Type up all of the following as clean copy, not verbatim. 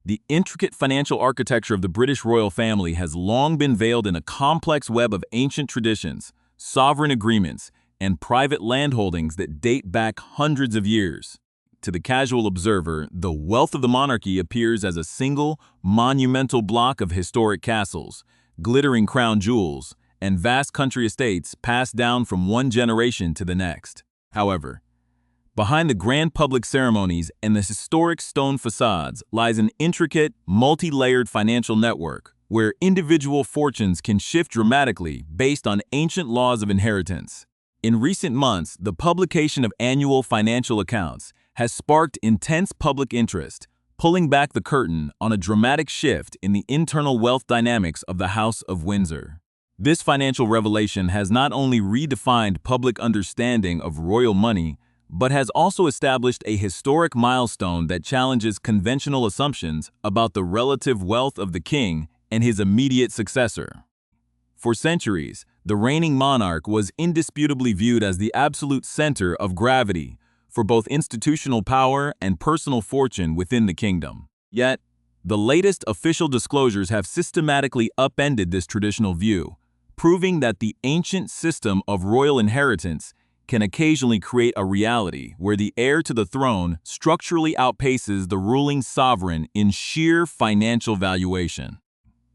The intricate financial architecture of the British royal family has long been veiled in a complex web of ancient traditions, sovereign agreements, and private landholdings that date back hundreds of years. To the casual observer, the wealth of the monarchy appears as a single, monumental block of historic castles, glittering crown jewels, and vast country estates passed down from one generation to the next. However, behind the grand public ceremonies and the historic stone facades lies an intricate, multi-layered financial network where individual fortunes can shift dramatically based on ancient laws of inheritance. In recent months, the publication of annual financial accounts has sparked intense public interest, pulling back the curtain on a dramatic shift in the internal wealth dynamics of the House of Windsor. This financial revelation has not only redefined public understanding of royal money, but has also established a historic milestone that challenges conventional assumptions about the relative wealth of the king and his immediate successor. For centuries, the reigning monarch was indisputably viewed as the absolute center of gravity for both institutional power and personal fortune within the kingdom. Yet, the latest official disclosures have systematically upended this traditional view, proving that the ancient system of royal inheritance can occasionally create a reality where the heir to the throne structurally outpaces the ruling sovereign in sheer financial valuation.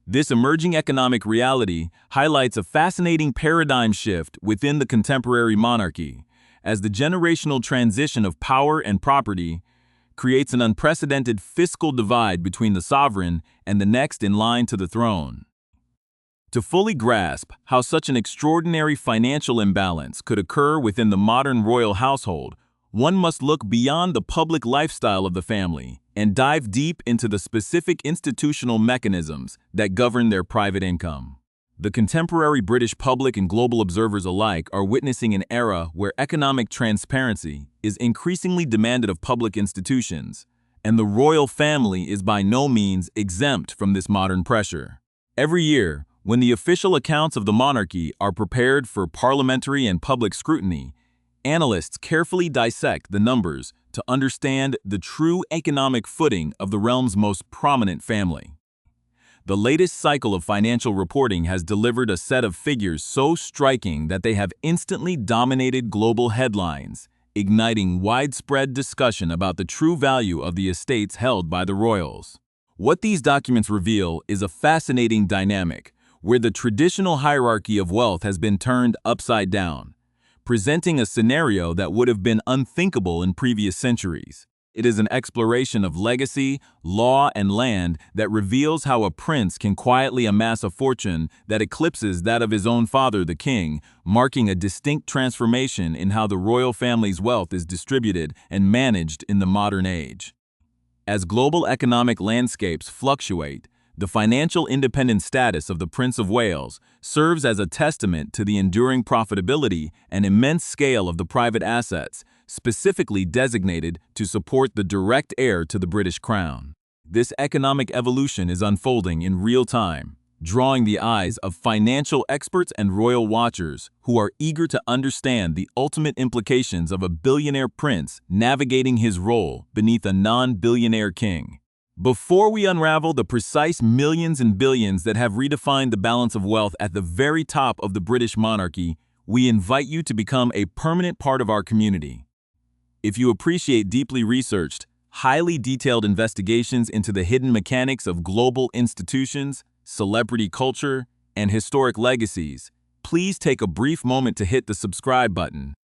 This emerging economic reality highlights a fascinating paradigm shift within the contemporary monarchy, as the generational transition of power and property creates an unprecedented fiscal divide between the sovereign and the next in line to the throne. To fully grasp how such an extraordinary financial imbalance could occur within the modern royal household, one must look beyond the public lifestyle of the family and dive deep into the specific institutional mechanisms that govern their private income. The contemporary British public and global observers alike are witnessing an era where economic transparency is increasingly demanded of public institutions, and the royal family is by no means exempt from this modern pressure. Every year, when the official accounts of the monarchy are prepared for parliamentary and public scrutiny, analysts carefully dissect the numbers to understand the true economic footing of the realm's most prominent family. The latest cycle of financial reporting has delivered a set of figures so striking that they have instantly dominated global headlines, igniting widespread discussion about the true value of the estates held by the royals. What these documents reveal is a fascinating dynamic, where the traditional hierarchy of wealth has been turned upside down, presenting a scenario that would have been unthinkable in previous centuries. It is an exploration of legacy, law, and land that reveals how a prince can quietly amass a fortune that eclipses that of his own father, the king, marking a distinct transformation in how the royal family's wealth is distributed and managed in the modern age. As global economic landscapes fluctuate, the financial independent status of the Prince of Wales serves as a testament to the enduring profitability and immense scale of the private assets, specifically designated to support the direct heir to the British crown. This economic evolution is unfolding in real time, drawing the eyes of financial experts and royal watchers who are eager to understand the ultimate implications of a billionaire prince navigating his role beneath a non-billionaire king. Before we unravel the precise millions and billions that have redefined the balance of wealth at the very top of the British monarchy, we invite you to become a permanent part of our community. If you appreciate deeply researched, highly detailed investigations into the hidden mechanics of global institutions, celebrity culture, and historic legacies, please take a brief moment to hit the subscribe button.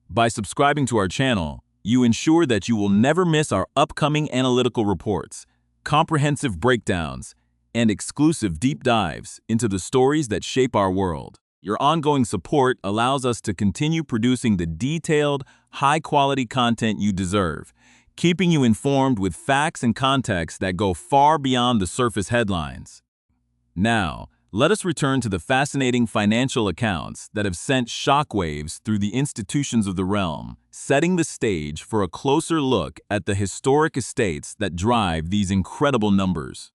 By subscribing to our channel, you ensure that you will never miss our upcoming analytical reports, comprehensive breakdowns, and exclusive deep dives into the stories that shape our world. Your ongoing support allows us to continue producing the detailed, high-quality content you deserve, keeping you informed with facts and context that go far beyond the surface headlines. Now, let us return to the fascinating financial accounts that have sent shockwaves through the institutions of the realm, setting the stage for a closer look at the historic estates that drive these incredible numbers.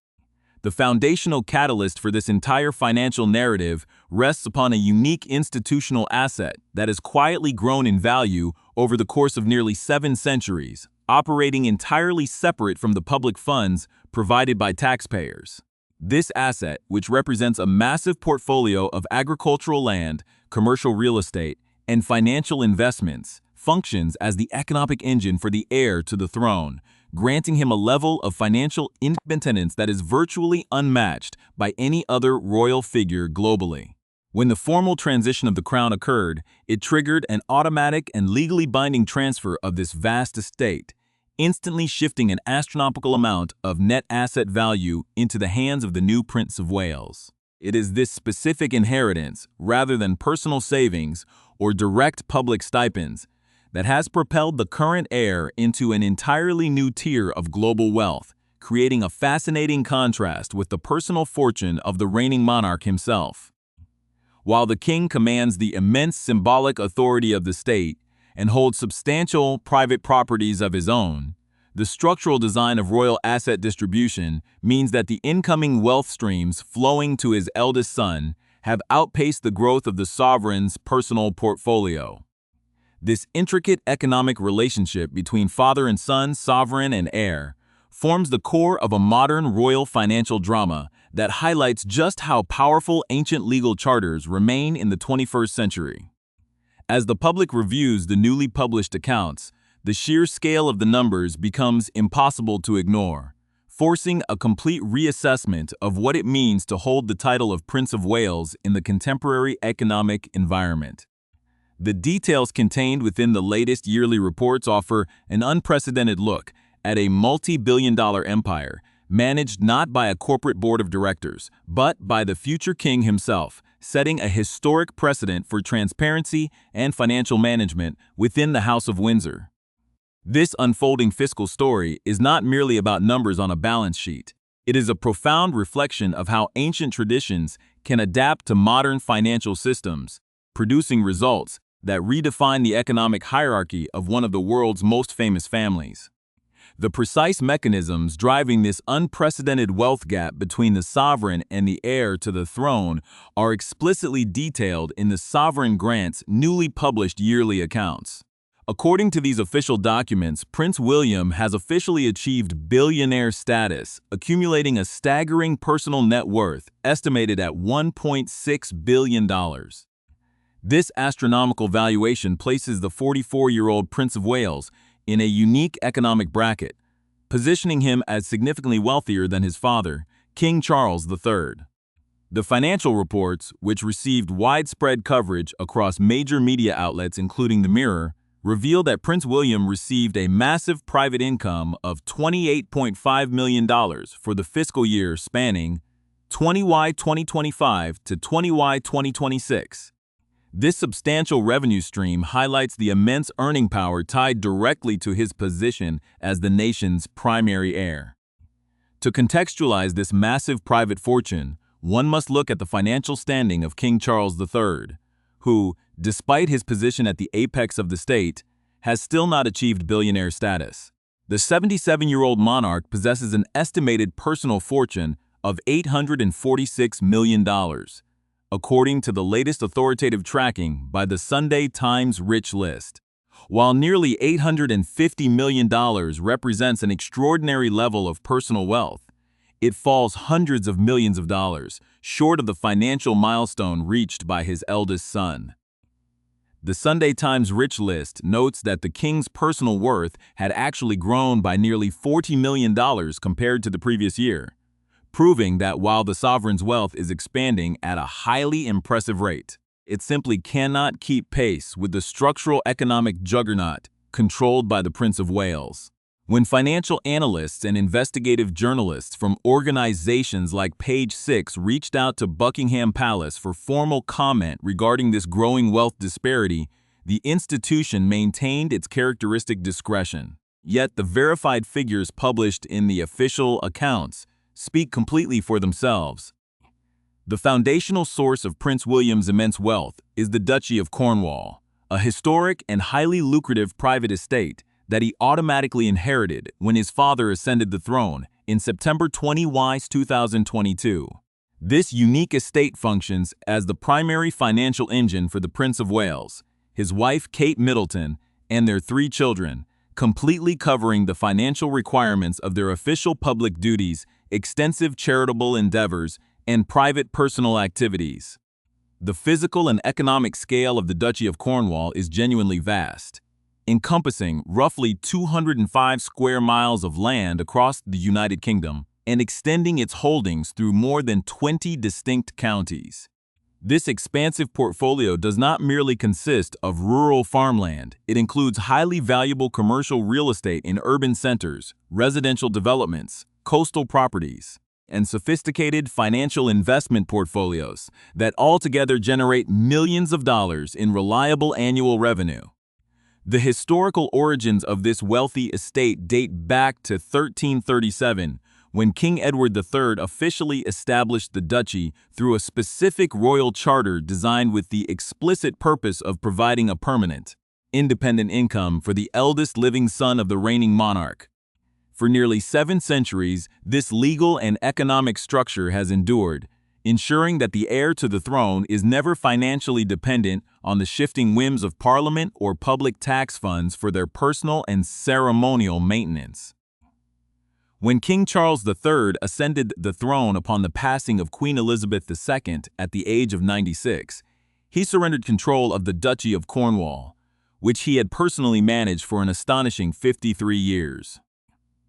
The foundational catalyst for this entire financial narrative rests upon a unique institutional asset that has quietly grown in value over the course of nearly 7 centuries: operating entirely separate from the public funds provided by taxpayers. This asset, which represents a massive portfolio of agricultural land, commercial real estate, and financial investments, functions as the economic engine for the heir to the throne, granting him a level of financial independence that is virtually unmatched by any other royal figure globally. When the formal transition of the crown occurred, it triggered an automatic and legally binding transfer of this vast estate, instantly shifting an astronomical amount of net asset value into the hands of the new Prince of Wales. It is this specific inheritance, rather than personal savings or direct public stipends, that has propelled the current heir into an entirely new tier of global wealth, creating a fascinating contrast with the personal fortune of the reigning monarch himself. While the king commands the immense symbolic authority of the state and holds substantial private properties of his own, the structural design of royal asset distribution means that the incoming wealth streams flowing to his eldest son have outpaced the growth of the sovereign's personal portfolio. This intricate economic relationship between father and son, sovereign and heir, forms the core of a modern royal financial drama that highlights just how powerful ancient legal charters remain in the 21st century. As the public reviews the newly published accounts, the sheer scale of the numbers becomes impossible to ignore, forcing a complete reassessment of what it means to hold the title of Prince of Wales in the contemporary economic environment. The details contained within the latest yearly reports offer an unprecedented look at a multi-billion-dollar empire managed not by a corporate board of directors, but by the future king himself, setting a historic precedent for transparency and financial management within the House of Windsor. This unfolding fiscal story is not merely about numbers on a balance sheet. It is a profound reflection of how ancient traditions can adapt to modern financial systems, producing results that redefine the economic hierarchy of one of the world's most famous families. The precise mechanisms driving this unprecedented wealth gap between the sovereign and the heir to the throne are explicitly detailed in the sovereign grant's newly published yearly accounts. According to these official documents, Prince William has officially achieved billionaire status, accumulating a staggering personal net worth estimated at $1.6 billion. This astronomical valuation places the 44-year-old Prince of Wales in a unique economic bracket, positioning him as significantly wealthier than his father, King Charles III. The financial reports, which received widespread coverage across major media outlets including The Mirror, reveal that Prince William received a massive private income of $28.5 million for the fiscal year spanning 20Y 2025 to 20Y 2026. This substantial revenue stream highlights the immense earning power tied directly to his position as the nation's primary heir. To contextualize this massive private fortune, one must look at the financial standing of King Charles III, who, despite his position at the apex of the state, has still not achieved billionaire status. The 77-year-old monarch possesses an estimated personal fortune of $846 million. According to the latest authoritative tracking by the Sunday Times Rich List. While nearly $850 million represents an extraordinary level of personal wealth, it falls hundreds of millions of dollars short of the financial milestone reached by his eldest son. The Sunday Times Rich List notes that the king's personal worth had actually grown by nearly $40 million compared to the previous year, proving that while the sovereign's wealth is expanding at a highly impressive rate, it simply cannot keep pace with the structural economic juggernaut controlled by the Prince of Wales. When financial analysts and investigative journalists from organizations like Page Six reached out to Buckingham Palace for formal comment regarding this growing wealth disparity, the institution maintained its characteristic discretion. Yet the verified figures published in the official accounts speak completely for themselves. The foundational source of Prince William's immense wealth is the Duchy of Cornwall, a historic and highly lucrative private estate that he automatically inherited when his father ascended the throne in September 20 2022. This unique estate functions as the primary financial engine for the Prince of Wales, his wife Kate Middleton, and their 3 children, completely covering the financial requirements of their official public duties, extensive charitable endeavors, and private personal activities. The physical and economic scale of the Duchy of Cornwall is genuinely vast, encompassing roughly 205 square miles of land across the United Kingdom and extending its holdings through more than 20 distinct counties. This expansive portfolio does not merely consist of rural farmland. It includes highly valuable commercial real estate in urban centers, residential developments, coastal properties, and sophisticated financial investment portfolios that altogether generate millions of dollars in reliable annual revenue. The historical origins of this wealthy estate date back to 1337, when King Edward III officially established the duchy through a specific royal charter designed with the explicit purpose of providing a permanent, independent income for the eldest living son of the reigning monarch. For nearly 7 centuries, this legal and economic structure has endured, ensuring that the heir to the throne is never financially dependent on the shifting whims of Parliament or public tax funds for their personal and ceremonial maintenance. When King Charles III ascended the throne upon the passing of Queen Elizabeth II at the age of 96, he surrendered control of the Duchy of Cornwall, which he had personally managed for an astonishing 53 years.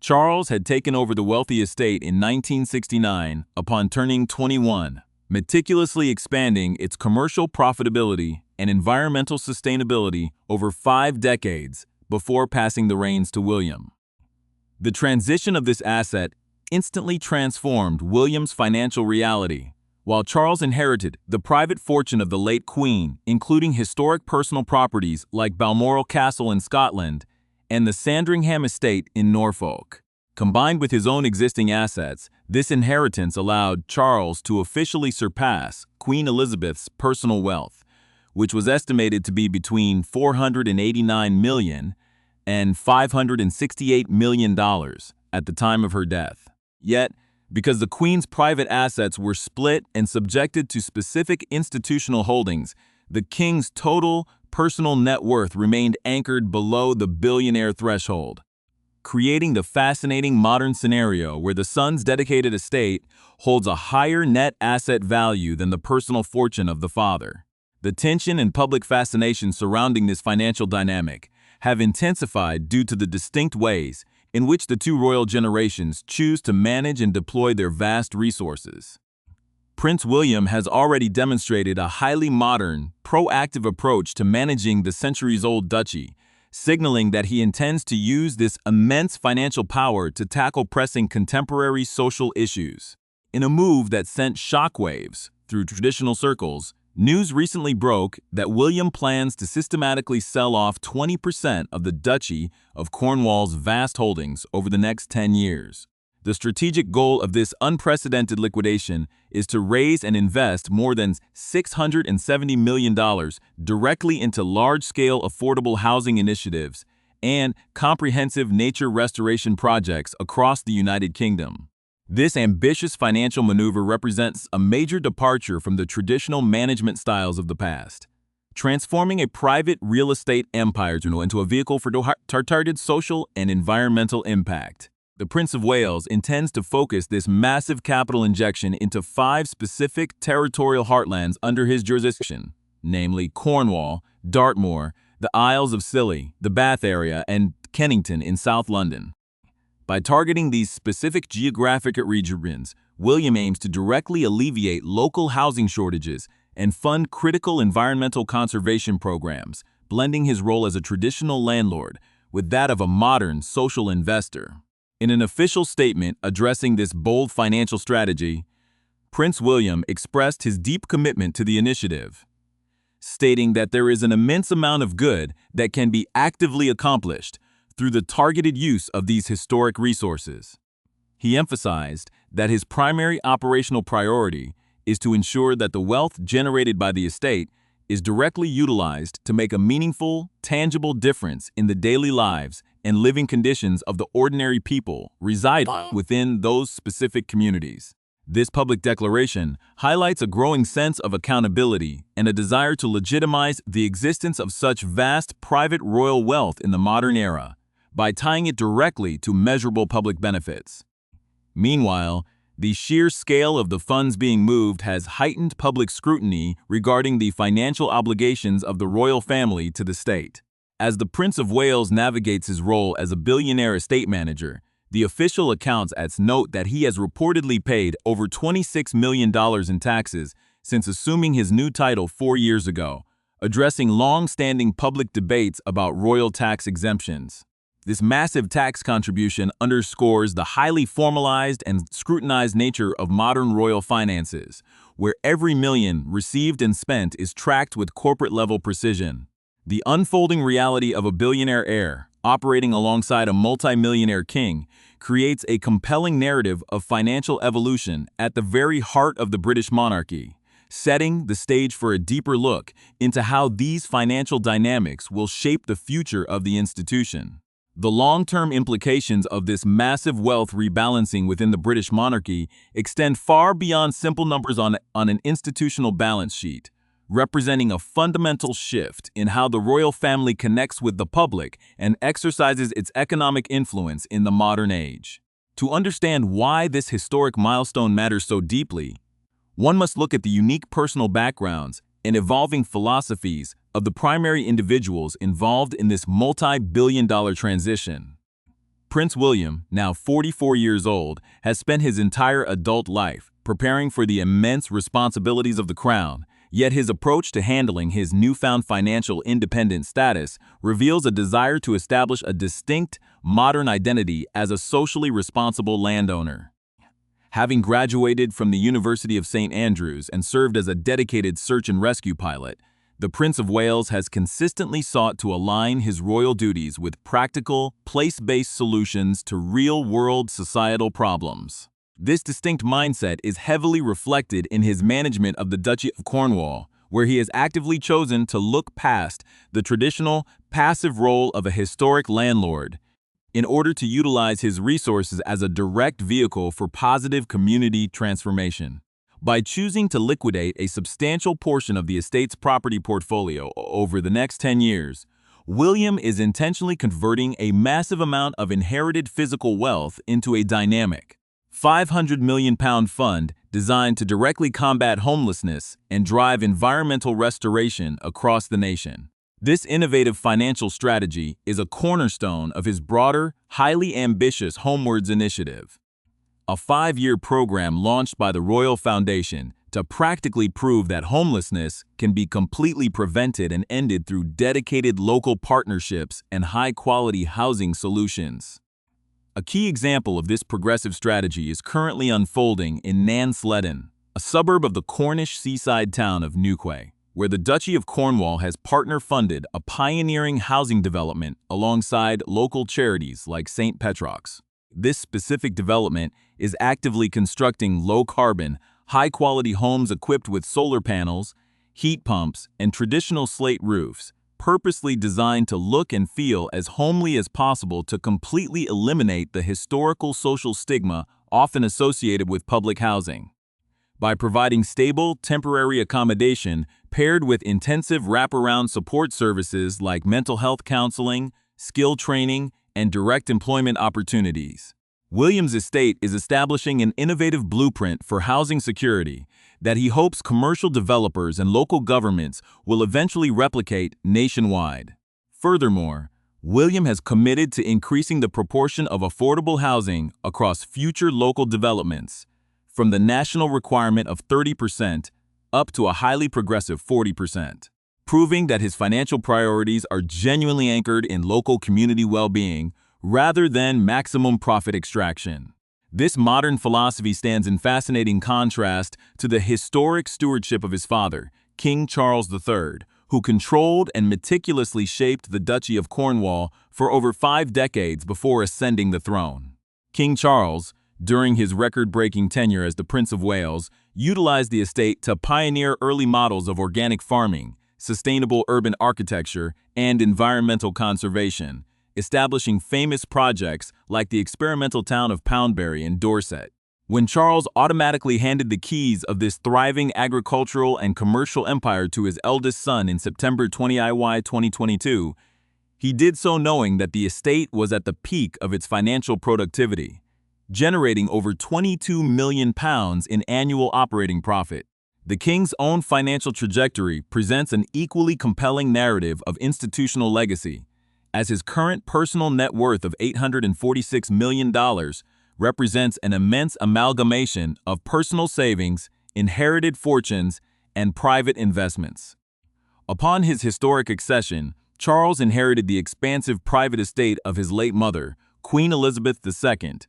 Charles had taken over the wealthy estate in 1969 upon turning 21, meticulously expanding its commercial profitability and environmental sustainability over 5 decades before passing the reins to William. The transition of this asset instantly transformed William's financial reality. While Charles inherited the private fortune of the late Queen, including historic personal properties like Balmoral Castle in Scotland and the Sandringham estate in Norfolk. Combined with his own existing assets, this inheritance allowed Charles to officially surpass Queen Elizabeth's personal wealth, which was estimated to be between $489 million and $568 million at the time of her death. Yet, because the Queen's private assets were split and subjected to specific institutional holdings, the King's total personal net worth remained anchored below the billionaire threshold, creating the fascinating modern scenario where the son's dedicated estate holds a higher net asset value than the personal fortune of the father. The tension and public fascination surrounding this financial dynamic have intensified due to the distinct ways in which the two royal generations choose to manage and deploy their vast resources. Prince William has already demonstrated a highly modern, proactive approach to managing the centuries-old duchy, signaling that he intends to use this immense financial power to tackle pressing contemporary social issues. In a move that sent shockwaves through traditional circles, news recently broke that William plans to systematically sell off 20% of the Duchy of Cornwall's vast holdings over the next 10 years. The strategic goal of this unprecedented liquidation is to raise and invest more than $670 million directly into large-scale affordable housing initiatives and comprehensive nature restoration projects across the United Kingdom. This ambitious financial maneuver represents a major departure from the traditional management styles of the past, transforming a private real estate empire into a vehicle for targeted social and environmental impact. The Prince of Wales intends to focus this massive capital injection into 5 specific territorial heartlands under his jurisdiction, namely Cornwall, Dartmoor, the Isles of Scilly, the Bath area, and Kennington in South London. By targeting these specific geographic regions, William aims to directly alleviate local housing shortages and fund critical environmental conservation programs, blending his role as a traditional landlord with that of a modern social investor. In an official statement addressing this bold financial strategy, Prince William expressed his deep commitment to the initiative, stating that there is an immense amount of good that can be actively accomplished through the targeted use of these historic resources. He emphasized that his primary operational priority is to ensure that the wealth generated by the estate is directly utilized to make a meaningful, tangible difference in the daily lives and living conditions of the ordinary people residing within those specific communities. This public declaration highlights a growing sense of accountability and a desire to legitimize the existence of such vast private royal wealth in the modern era. by tying it directly to measurable public benefits. Meanwhile, the sheer scale of the funds being moved has heightened public scrutiny regarding the financial obligations of the royal family to the state. As the Prince of Wales navigates his role as a billionaire estate manager, the official accounts note that he has reportedly paid over $26 million in taxes since assuming his new title 4 years ago, addressing long-standing public debates about royal tax exemptions. This massive tax contribution underscores the highly formalized and scrutinized nature of modern royal finances, where every million received and spent is tracked with corporate-level precision. The unfolding reality of a billionaire heir, operating alongside a multi-millionaire king, creates a compelling narrative of financial evolution at the very heart of the British monarchy, setting the stage for a deeper look into how these financial dynamics will shape the future of the institution. The long-term implications of this massive wealth rebalancing within the British monarchy extend far beyond simple numbers on an institutional balance sheet, representing a fundamental shift in how the royal family connects with the public and exercises its economic influence in the modern age. To understand why this historic milestone matters so deeply, one must look at the unique personal backgrounds and evolving philosophies of the primary individuals involved in this multi-billion-dollar transition. Prince William, now 44 years old, has spent his entire adult life preparing for the immense responsibilities of the crown, yet his approach to handling his newfound financial independent status reveals a desire to establish a distinct, modern identity as a socially responsible landowner. Having graduated from the University of St. Andrews and served as a dedicated search and rescue pilot, the Prince of Wales has consistently sought to align his royal duties with practical, place-based solutions to real-world societal problems. This distinct mindset is heavily reflected in his management of the Duchy of Cornwall, where he has actively chosen to look past the traditional, passive role of a historic landlord in order to utilize his resources as a direct vehicle for positive community transformation. By choosing to liquidate a substantial portion of the estate's property portfolio over the next 10 years, William is intentionally converting a massive amount of inherited physical wealth into a dynamic, £500 million fund designed to directly combat homelessness and drive environmental restoration across the nation. This innovative financial strategy is a cornerstone of his broader, highly ambitious Homewards initiative, a 5-year program launched by the Royal Foundation to practically prove that homelessness can be completely prevented and ended through dedicated local partnerships and high-quality housing solutions. A key example of this progressive strategy is currently unfolding in Nansledden, a suburb of the Cornish seaside town of Newquay, where the Duchy of Cornwall has partner-funded a pioneering housing development alongside local charities like St. Petrock's. This specific development is actively constructing low-carbon, high-quality homes equipped with solar panels, heat pumps, and traditional slate roofs, purposely designed to look and feel as homely as possible to completely eliminate the historical social stigma often associated with public housing. By providing stable, temporary accommodation paired with intensive wraparound support services like mental health counseling, skill training, and direct employment opportunities, William's estate is establishing an innovative blueprint for housing security that he hopes commercial developers and local governments will eventually replicate nationwide. Furthermore, William has committed to increasing the proportion of affordable housing across future local developments, from the national requirement of 30% up to a highly progressive 40%, proving that his financial priorities are genuinely anchored in local community well-being rather than maximum profit extraction. This modern philosophy stands in fascinating contrast to the historic stewardship of his father, King Charles III, who controlled and meticulously shaped the Duchy of Cornwall for over 5 decades before ascending the throne. King Charles, during his record-breaking tenure as the Prince of Wales, utilized the estate to pioneer early models of organic farming, sustainable urban architecture, and environmental conservation, establishing famous projects like the experimental town of Poundbury in Dorset. When Charles automatically handed the keys of this thriving agricultural and commercial empire to his eldest son in September 2022, He did so knowing that the estate was at the peak of its financial productivity, generating over £22 million in annual operating profit. The king's own financial trajectory presents an equally compelling narrative of institutional legacy, as his current personal net worth of $846 million represents an immense amalgamation of personal savings, inherited fortunes, and private investments. Upon his historic accession, Charles inherited the expansive private estate of his late mother, Queen Elizabeth II,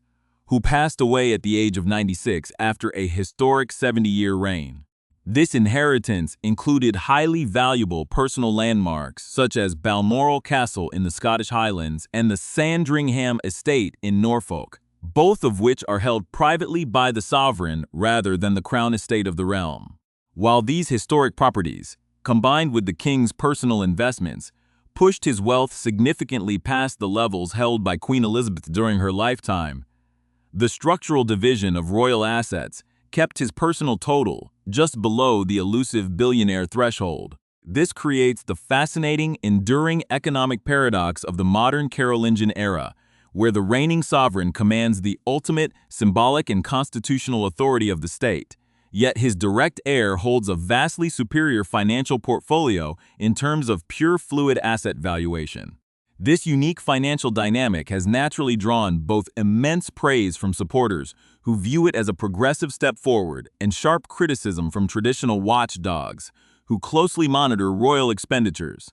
who passed away at the age of 96 after a historic 70-year reign. This inheritance included highly valuable personal landmarks such as Balmoral Castle in the Scottish Highlands and the Sandringham estate in Norfolk, both of which are held privately by the sovereign rather than the crown estate of the realm. While these historic properties, combined with the king's personal investments, pushed his wealth significantly past the levels held by Queen Elizabeth during her lifetime, the structural division of royal assets kept his personal total just below the elusive billionaire threshold. This creates the fascinating, enduring economic paradox of the modern Carolingian era, where the reigning sovereign commands the ultimate symbolic and constitutional authority of the state, yet his direct heir holds a vastly superior financial portfolio in terms of pure fluid asset valuation. This unique financial dynamic has naturally drawn both immense praise from supporters who view it as a progressive step forward and sharp criticism from traditional watchdogs who closely monitor royal expenditures.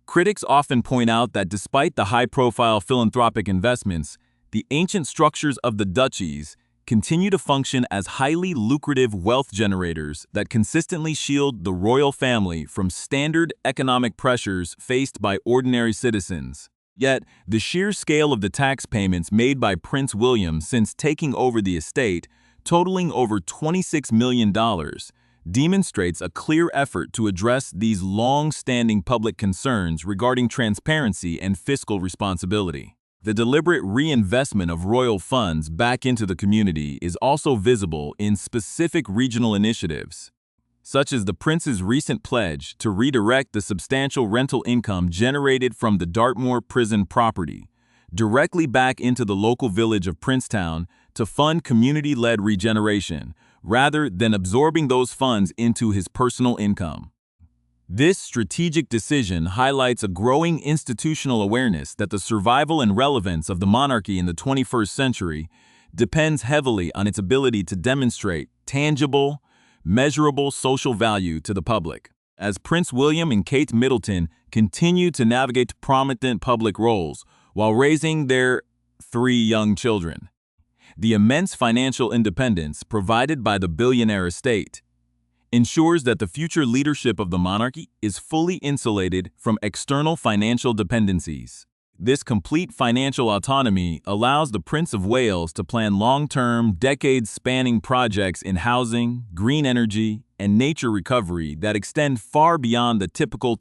Critics often point out that despite the high-profile philanthropic investments, the ancient structures of the duchies continue to function as highly lucrative wealth generators that consistently shield the royal family from standard economic pressures faced by ordinary citizens. Yet, the sheer scale of the tax payments made by Prince William since taking over the estate, totaling over $26 million, demonstrates a clear effort to address these long-standing public concerns regarding transparency and fiscal responsibility. The deliberate reinvestment of royal funds back into the community is also visible in specific regional initiatives, such as the prince's recent pledge to redirect the substantial rental income generated from the Dartmoor prison property directly back into the local village of Princetown to fund community-led regeneration, rather than absorbing those funds into his personal income. This strategic decision highlights a growing institutional awareness that the survival and relevance of the monarchy in the 21st century depends heavily on its ability to demonstrate tangible, measurable social value to the public. As Prince William and Kate Middleton continue to navigate prominent public roles while raising their 3 young children, the immense financial independence provided by the billionaire estate ensures that the future leadership of the monarchy is fully insulated from external financial dependencies. This complete financial autonomy allows the Prince of Wales to plan long-term, decades-spanning projects in housing, green energy, and nature recovery that extend far beyond the typical